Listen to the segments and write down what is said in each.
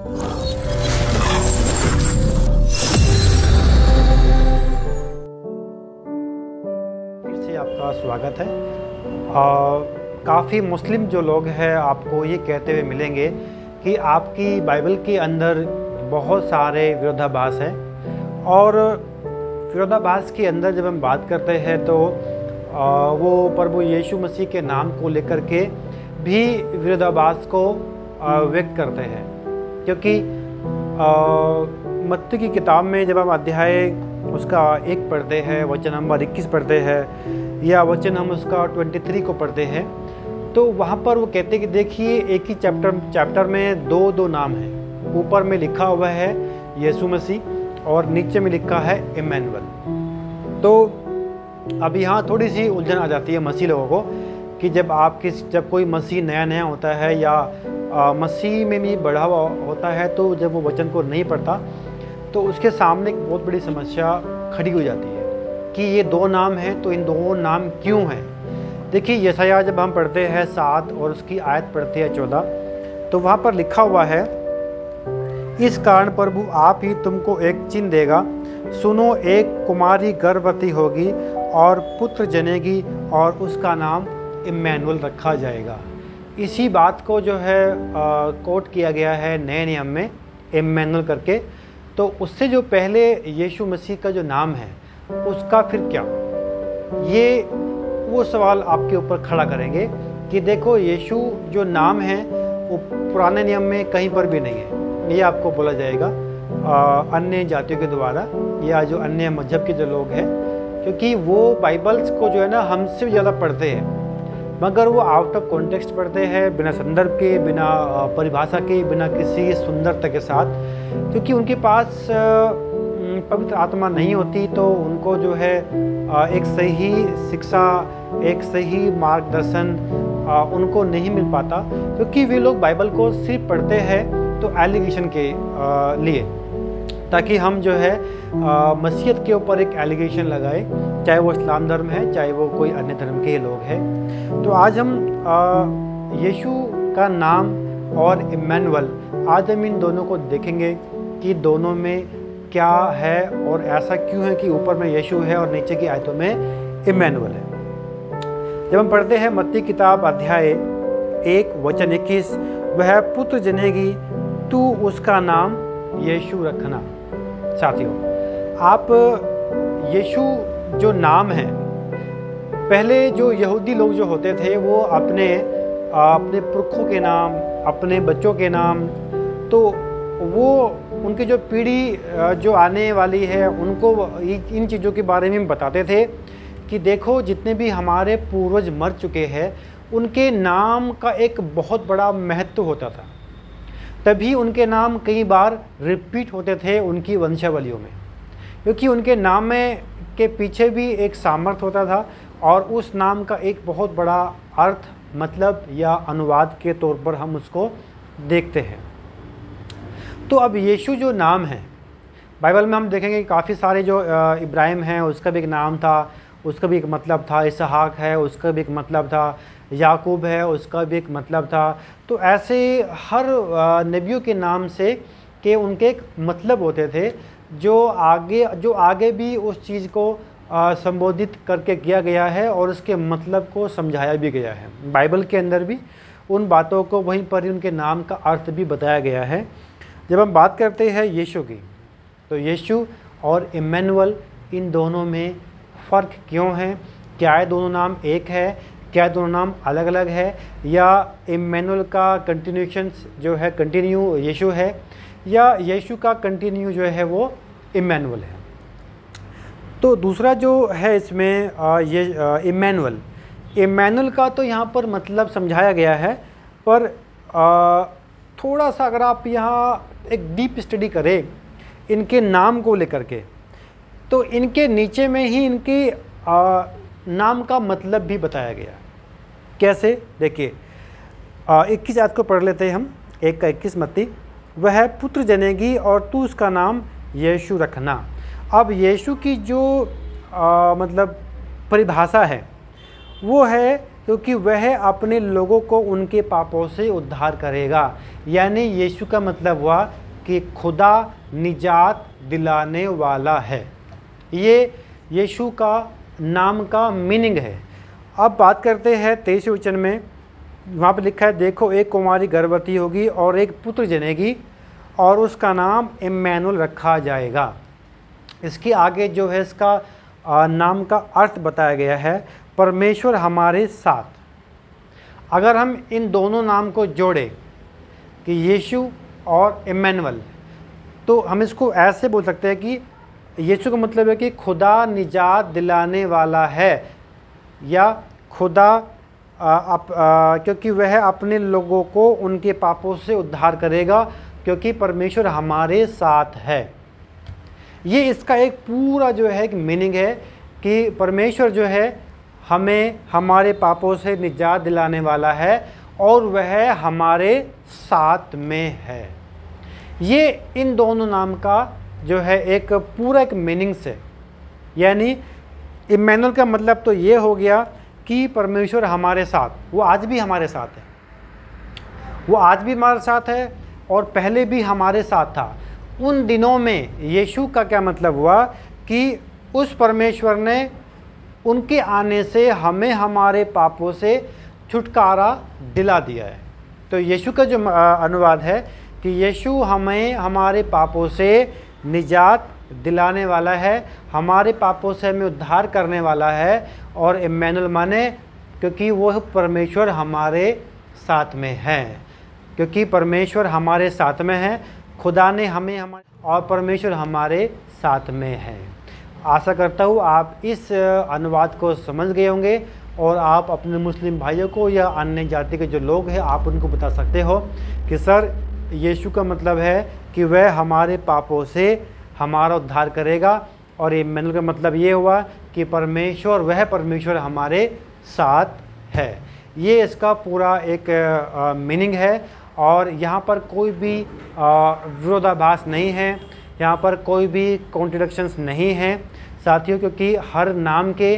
फिर से आपका स्वागत है। काफ़ी मुस्लिम जो लोग हैं आपको ये कहते हुए मिलेंगे कि आपकी बाइबल के अंदर बहुत सारे विरोधाभास हैं, और विरोधाभास के अंदर जब हम बात करते हैं तो वो प्रभु यीशु मसीह के नाम को लेकर के भी विरोधाभास को व्यक्त करते हैं। क्योंकि मत्ती की किताब में जब हम अध्याय उसका 1 पढ़ते हैं, वचन नंबर 21 पढ़ते हैं, या वचन हम उसका 23 को पढ़ते हैं, तो वहाँ पर वो कहते हैं कि देखिए एक ही चैप्टर में दो नाम हैं। ऊपर में लिखा हुआ है यीशु मसीह और नीचे में लिखा है इम्मानुएल। तो अब यहाँ थोड़ी सी उलझन आ जाती है मसीह लोगों को कि जब कोई मसीह नया होता है या मसीह में भी बढ़ा हुआ होता है, तो जब वो वचन को नहीं पढ़ता तो उसके सामने एक बहुत बड़ी समस्या खड़ी हो जाती है कि ये 2 नाम हैं, तो इन 2 नाम क्यों हैं। देखिए यशायाह जब हम पढ़ते हैं 7 और उसकी आयत पढ़ते हैं 14, तो वहाँ पर लिखा हुआ है, इस कारण प्रभु आप ही तुमको एक चिन्ह देगा, सुनो एक कुमारी गर्भवती होगी और पुत्र जनेगी और उसका नाम इम्मानुएल रखा जाएगा। इसी बात को जो है कोट किया गया है नए नियम में इम्मानुएल करके। तो उससे जो पहले यीशु मसीह का जो नाम है उसका फिर क्या, ये वो सवाल आपके ऊपर खड़ा करेंगे कि देखो यीशु जो नाम है वो पुराने नियम में कहीं पर भी नहीं है। ये आपको बोला जाएगा अन्य जातियों के द्वारा या जो अन्य मजहब के जो लोग हैं, क्योंकि वो बाइबल्स को जो है ना हमसे ज़्यादा पढ़ते हैं, मगर वो आउट ऑफ कॉन्टेक्स्ट पढ़ते हैं, बिना संदर्भ के, बिना परिभाषा के, बिना किसी सुंदरता के साथ। क्योंकि उनके पास पवित्र आत्मा नहीं होती, तो उनको जो है एक सही शिक्षा, एक सही मार्गदर्शन उनको नहीं मिल पाता, क्योंकि वे लोग बाइबल को सिर्फ पढ़ते हैं तो एलिगेशन के लिए, ताकि हम जो है मसीहत के ऊपर एक एलिगेशन लगाए, चाहे वो इस्लाम धर्म है, चाहे वो कोई अन्य धर्म के लोग हैं। तो आज हम यीशु का नाम और इम्मानुएल, आज हम इन दोनों को देखेंगे कि दोनों में क्या है और ऐसा क्यों है कि ऊपर में यीशु है और नीचे की आयतों में इम्मानुएल है। जब हम पढ़ते हैं मत्ती किताब अध्याय 1 वचन 21, वह पुत्र जनेगी तू उसका नाम यीशु रखना। साथियों, आप यीशु जो नाम है, पहले जो यहूदी लोग जो होते थे वो अपने पुरखों के नाम, अपने बच्चों के नाम, तो वो उनकी जो पीढ़ी जो आने वाली है उनको इन चीज़ों के बारे में बताते थे कि देखो जितने भी हमारे पूर्वज मर चुके हैं उनके नाम का एक बहुत बड़ा महत्व होता था, तभी उनके नाम कई बार रिपीट होते थे उनकी वंशावलियों में, क्योंकि उनके नाम में के पीछे भी एक सामर्थ्य होता था और उस नाम का एक बहुत बड़ा अर्थ, मतलब या अनुवाद के तौर पर हम उसको देखते हैं। तो अब यीशु जो नाम है, बाइबल में हम देखेंगे काफ़ी सारे जो इब्राहिम हैं उसका भी एक नाम था, उसका भी एक मतलब था, इसहाक है उसका भी एक मतलब था, याकूब है उसका भी एक मतलब था। तो ऐसे हर नबियों के नाम से के उनके एक मतलब होते थे जो आगे भी उस चीज़ को संबोधित करके किया गया है और उसके मतलब को समझाया भी गया है। बाइबल के अंदर भी उन बातों को वहीं पर ही उनके नाम का अर्थ भी बताया गया है। जब हम बात करते हैं यीशु की, तो यीशु और इम्मानुएल इन दोनों में फ़र्क क्यों है? क्या ये दोनों नाम एक है? क्या दोनों नाम अलग अलग है? या इम्मानुएल का कंटिन्यूशन जो है कंटिन्यू यीशु है, या यीशु का कंटिन्यू जो है वो इम्मानुएल है? तो दूसरा जो है इसमें ये इम्मानुएल का तो यहाँ पर मतलब समझाया गया है, पर थोड़ा सा अगर आप यहाँ एक डीप स्टडी करें इनके नाम को लेकर के, तो इनके नीचे में ही इनके नाम का मतलब भी बताया गया। कैसे? देखिए 21 आयत को पढ़ लेते हैं हम, 1 का 21 मत्ती, वह पुत्र जनेगी और तू उसका नाम यीशु रखना। अब यीशु की जो मतलब परिभाषा है वो है क्योंकि वह अपने लोगों को उनके पापों से उद्धार करेगा। यानी यीशु का मतलब हुआ कि खुदा निजात दिलाने वाला है। ये यीशु का नाम का मीनिंग है। अब बात करते हैं 23वें वचन में, वहाँ पर लिखा है, देखो एक कुमारी गर्भवती होगी और एक पुत्र जनेगी और उसका नाम इम्मानुएल रखा जाएगा। इसके आगे जो है इसका नाम का अर्थ बताया गया है, परमेश्वर हमारे साथ। अगर हम इन दोनों नाम को जोड़ें कि यीशु और इम्मानुएल, तो हम इसको ऐसे बोल सकते हैं कि यीशु का मतलब है कि खुदा निजात दिलाने वाला है, या खुदा क्योंकि वह अपने लोगों को उनके पापों से उद्धार करेगा, क्योंकि परमेश्वर हमारे साथ है। ये इसका एक पूरा जो है एक मीनिंग है कि परमेश्वर जो है हमें हमारे पापों से निजात दिलाने वाला है और वह हमारे साथ में है। ये इन दोनों नाम का जो है एक पूरा एक मीनिंग्स है। यानी इम्मानुएल का मतलब तो ये हो गया कि परमेश्वर हमारे साथ, वो आज भी हमारे साथ है, वो आज भी हमारे साथ है और पहले भी हमारे साथ था। उन दिनों में यीशु का क्या मतलब हुआ कि उस परमेश्वर ने उनके आने से हमें हमारे पापों से छुटकारा दिला दिया है। तो यीशु का जो अनुवाद है कि यीशु हमें हमारे पापों से निजात दिलाने वाला है, हमारे पापों से हमें उद्धार करने वाला है, और इम्मानुएल माने क्योंकि वो परमेश्वर हमारे साथ में है। क्योंकि परमेश्वर हमारे साथ में है, खुदा ने हमें और परमेश्वर हमारे साथ में है। आशा करता हूँ आप इस अनुवाद को समझ गए होंगे और आप अपने मुस्लिम भाइयों को या अन्य जाति के जो लोग हैं आप उनको बता सकते हो कि सर यीशु का मतलब है कि वह हमारे पापों से हमारा उद्धार करेगा, और इम्मानुएल का मतलब ये हुआ कि परमेश्वर, वह परमेश्वर हमारे साथ है। ये इसका पूरा एक मीनिंग है और यहाँ पर कोई भी विरोधाभास नहीं है, यहाँ पर कोई भी कॉन्ट्रडिक्शंस नहीं हैं साथियों, क्योंकि हर नाम के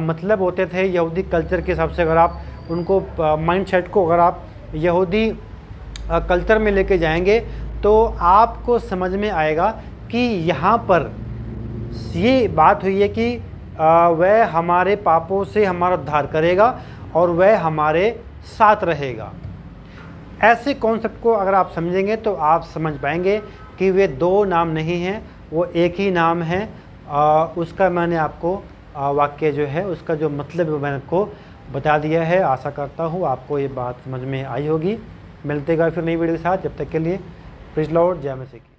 मतलब होते थे यहूदी कल्चर के हिसाब से। अगर आप उनको माइंडसेट को अगर आप यहूदी कल्चर में लेके जाएंगे तो आपको समझ में आएगा कि यहाँ पर ये बात हुई है कि वह हमारे पापों से हमारा उद्धार करेगा और वह हमारे साथ रहेगा। ऐसे कॉन्सेप्ट को अगर आप समझेंगे तो आप समझ पाएंगे कि वे दो नाम नहीं हैं, वो एक ही नाम है। उसका मैंने आपको वाक्य जो है उसका जो मतलब मैंने आपको बता दिया है। आशा करता हूँ आपको ये बात समझ में आई होगी। मिलते गए फिर नई वीडियो के साथ, जब तक के लिए प्रेज़ लॉर्ड, जय मसीह की।